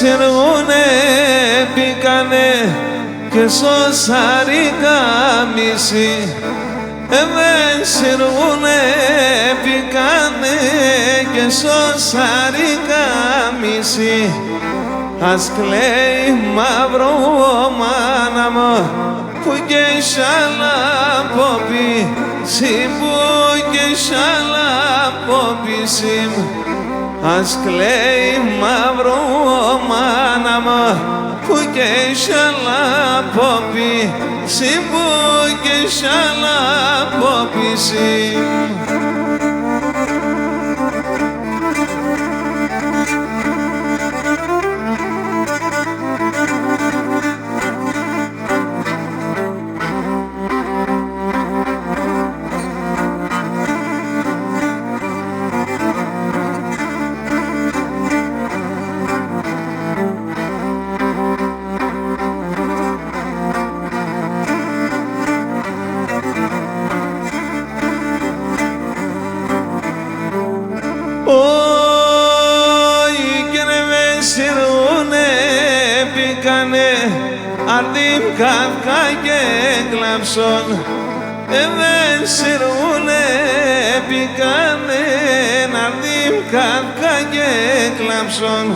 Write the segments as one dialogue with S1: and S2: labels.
S1: σιργούνε πήκανε και σωσάρι καμίσι. Εμεν σιργούνε πήκανε και σωσάρι καμίσι. Ας κλαίει μαύρο μάνα μου που και σαλαπόπι συμ, που και σαλαπόπι συμ. Ας κλαίει μαύρο μάνα μου που και σαλαπόπι συμ, που και σαλαπόπι συμ. Αρδίμ καύκα και κλαμψόν, εμεν σιρβούνε πήκανε. Αρδίμ καύκα και κλαμψόν,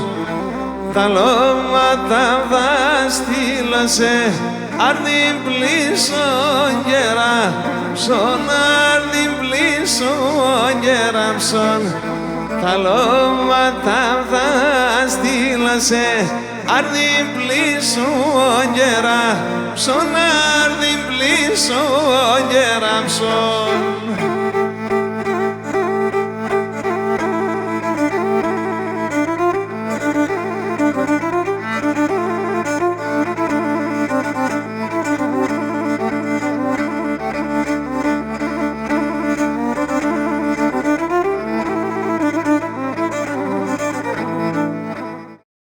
S1: τα λόματα δαστήλωσε. Αρδίμ πλήσον γεραμψόν, αρδίμ πλήσον γεραμψόν. Τα λόματα δαστήλωσε. Αρδίμ πλήσον γεραμψόν, αρδίμ πλήσον γεραμψόν.